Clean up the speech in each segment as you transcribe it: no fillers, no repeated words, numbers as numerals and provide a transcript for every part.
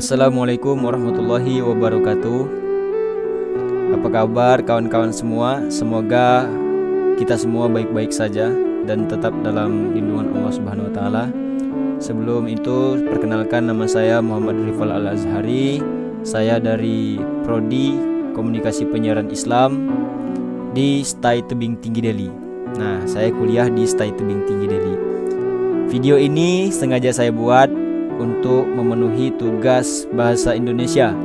Assalamualaikum warahmatullahi wabarakatuh. Apa kabar kawan-kawan semua? Semoga kita semua baik-baik saja dan tetap dalam lindungan Allah Subhanahu wa taala. Sebelum itu, perkenalkan, nama saya Muhammad Rifal Al-Azhari. Saya dari Prodi Komunikasi Penyiaran Islam di STAI Tebing Tinggi Deli. Nah, saya kuliah di STAI Tebing Tinggi Deli. Video ini sengaja saya buat untuk memenuhi tugas bahasa Indonesia,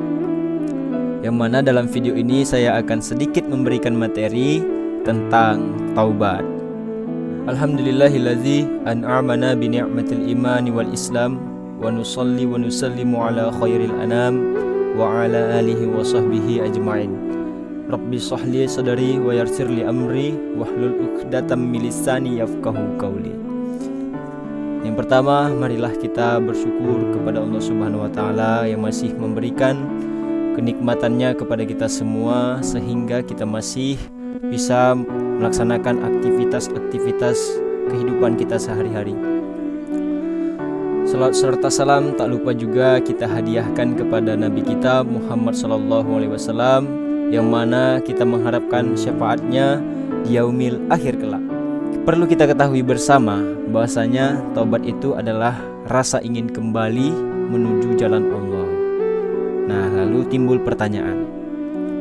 yang mana dalam video ini saya akan sedikit memberikan materi tentang taubat. Alhamdulillahillazi an'amana bi ni'matil imani wal islam wa nusalli wa nusallimu ala khairil anam wa ala alihi wa sahbihi ajma'in. Rabbi shrahli sadri wa yassirli amri wahlul 'uqdatam min lisani yafqahu qawli. Yang pertama, marilah kita bersyukur kepada Allah Subhanahu wa taala yang masih memberikan kenikmatannya kepada kita semua sehingga kita masih bisa melaksanakan aktivitas kehidupan kita sehari-hari. Salat serta salam tak lupa juga kita hadiahkan kepada Nabi kita Muhammad SAW, yang mana kita mengharapkan syafaatnya di yaumil akhir kelak. Perlu kita ketahui bersama bahwasanya taubat itu adalah rasa ingin kembali menuju jalan Allah. Nah, lalu timbul pertanyaan,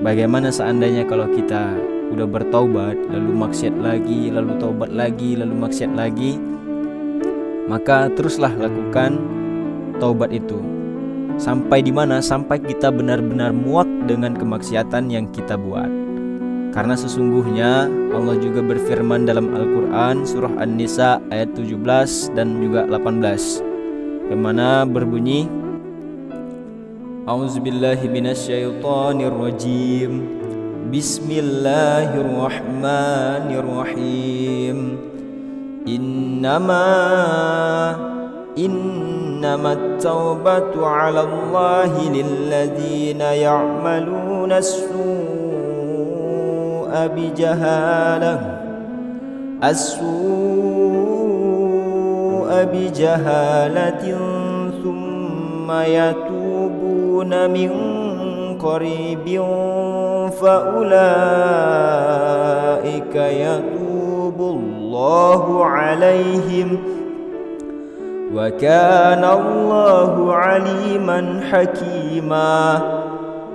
bagaimana seandainya kalau kita udah bertaubat lalu maksiat lagi, lalu taubat lagi, lalu maksiat lagi? Maka teruslah lakukan taubat itu. Sampai di mana? Sampai kita benar-benar muak dengan kemaksiatan yang kita buat. Karena sesungguhnya Allah juga berfirman dalam Al-Quran surah An-Nisa ayat 17 dan juga 18, yang mana berbunyi, A'udzubillahi minasyaitonirrajim, Bismillahirrahmanirrahim. Innamat taubatu 'ala Allahi lilladzina ya'maluna bijahalatin thumma yatubuna min qaribin faulaika yatubullahu alaihim wa kana Allahu aliman hakima.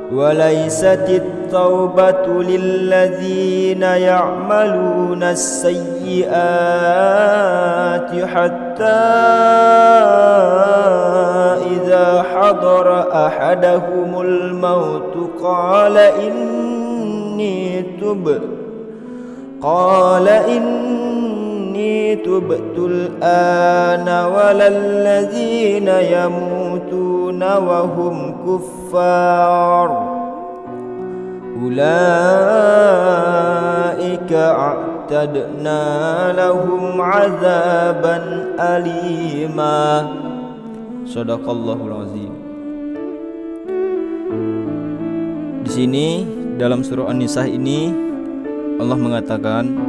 وليست التوبة للذين يعملون السيئات حتى إذا حضر أحدهم الموت قال إني تبت الآن ولا الذين يموتون وهم كفار أولئك أعتدنا لهم عذابا أليما. Shadaqallahul azim. Di sini dalam surah An-Nisa ini Allah mengatakan,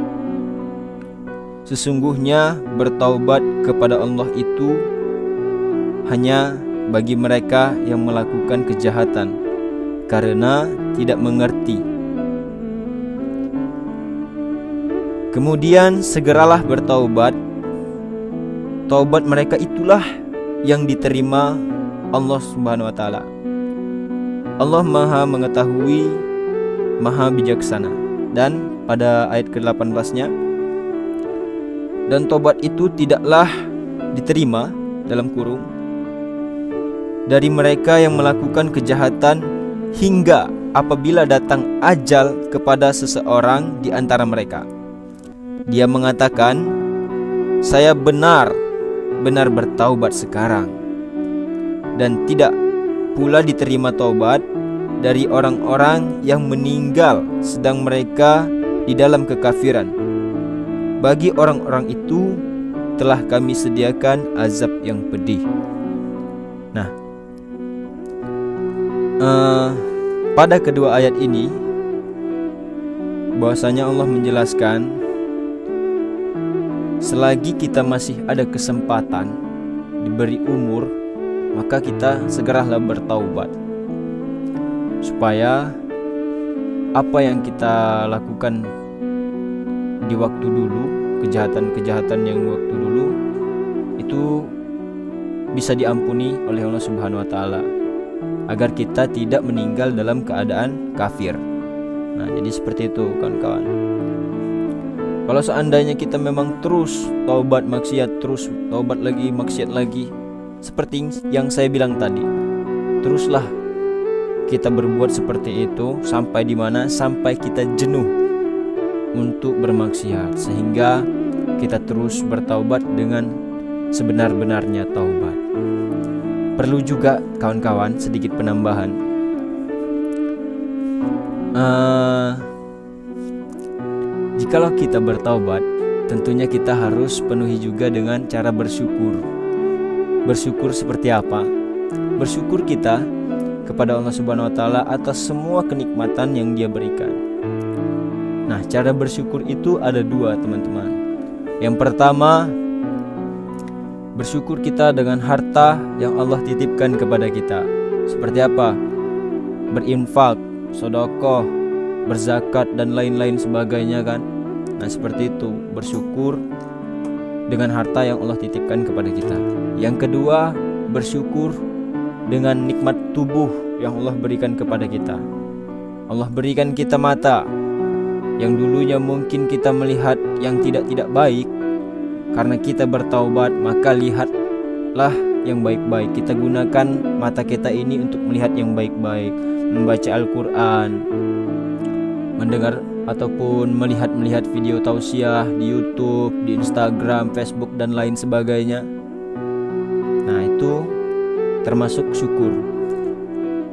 sesungguhnya bertaubat kepada Allah itu hanya bagi mereka yang melakukan kejahatan karena tidak mengerti. Kemudian segeralah bertaubat. Taubat mereka itulah yang diterima Allah Subhanahu wa taala. Allah Maha mengetahui, Maha bijaksana. Dan pada ayat ke-18-nya, dan taubat itu tidaklah diterima dalam kurung dari mereka yang melakukan kejahatan hingga apabila datang ajal kepada seseorang di antara mereka. Dia mengatakan, saya benar-benar bertaubat sekarang. Dan tidak pula diterima taubat dari orang-orang yang meninggal sedang mereka di dalam kekafiran. Bagi orang-orang itu telah kami sediakan azab yang pedih. Nah, pada kedua ayat ini bahwasanya Allah menjelaskan, selagi kita masih ada kesempatan, diberi umur, maka kita segeralah bertaubat, supaya apa yang kita lakukan di waktu dulu, kejahatan-kejahatan yang waktu dulu itu bisa diampuni oleh Allah Subhanahu wa taala, agar kita tidak meninggal dalam keadaan kafir. Nah, jadi seperti itu kawan-kawan. Kalau seandainya kita memang terus taubat maksiat, terus taubat lagi maksiat lagi, seperti yang saya bilang tadi, teruslah kita berbuat seperti itu sampai di mana? Sampai kita jenuh untuk bermaksiat, sehingga kita terus bertaubat dengan sebenar-benarnya taubat. Perlu juga kawan-kawan sedikit penambahan. Jikalau kita bertaubat, tentunya kita harus penuhi juga dengan cara bersyukur. Bersyukur seperti apa? Bersyukur kita kepada Allah Subhanahu wa taala atas semua kenikmatan yang Dia berikan. Nah, cara bersyukur itu ada dua, teman-teman. Yang pertama, bersyukur kita dengan harta yang Allah titipkan kepada kita. Seperti apa? Berinfak, sedekah, berzakat dan lain-lain sebagainya kan. Nah, seperti itu, bersyukur dengan harta yang Allah titipkan kepada kita. Yang kedua, bersyukur dengan nikmat tubuh yang Allah berikan kepada kita. Allah berikan kita mata yang dulunya mungkin kita melihat yang tidak baik. Karena kita bertaubat, maka lihatlah yang baik-baik. Kita gunakan mata kita ini untuk melihat yang baik-baik, membaca Al-Quran, mendengar ataupun melihat video tausiah di YouTube, di Instagram, Facebook dan lain sebagainya. Nah, itu termasuk syukur.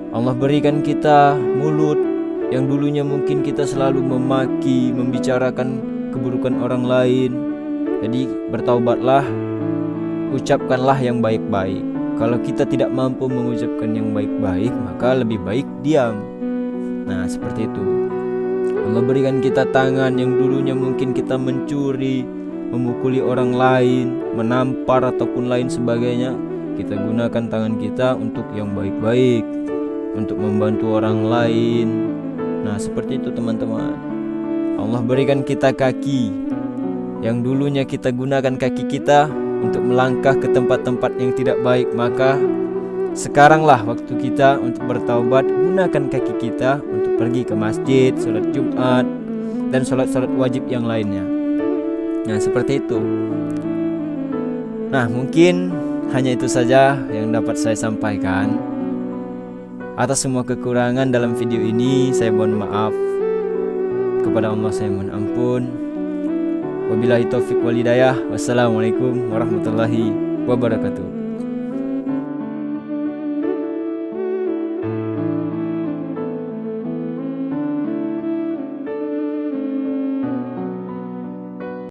Allah berikan kita mulut yang dulunya mungkin kita selalu memaki, membicarakan keburukan orang lain. Jadi bertaubatlah, ucapkanlah yang baik-baik. Kalau kita tidak mampu mengucapkan yang baik-baik, maka lebih baik diam. Nah, seperti itu. Allah berikan kita tangan yang dulunya mungkin kita mencuri, memukuli orang lain, menampar ataupun lain sebagainya. Kita gunakan tangan kita untuk yang baik-baik, untuk membantu orang lain. Nah, seperti itu teman-teman. Allah berikan kita kaki yang dulunya kita gunakan kaki kita untuk melangkah ke tempat-tempat yang tidak baik, maka sekaranglah waktu kita untuk bertaubat. Gunakan kaki kita untuk pergi ke masjid, sholat Jumat, dan sholat-sholat wajib yang lainnya. Nah, seperti itu. Nah, mungkin hanya itu saja yang dapat saya sampaikan. Atas semua kekurangan dalam video ini, saya mohon maaf. Kepada Allah saya mohon ampun. Wabillahi taufiq wal hidayah. Wassalamualaikum warahmatullahi wabarakatuh.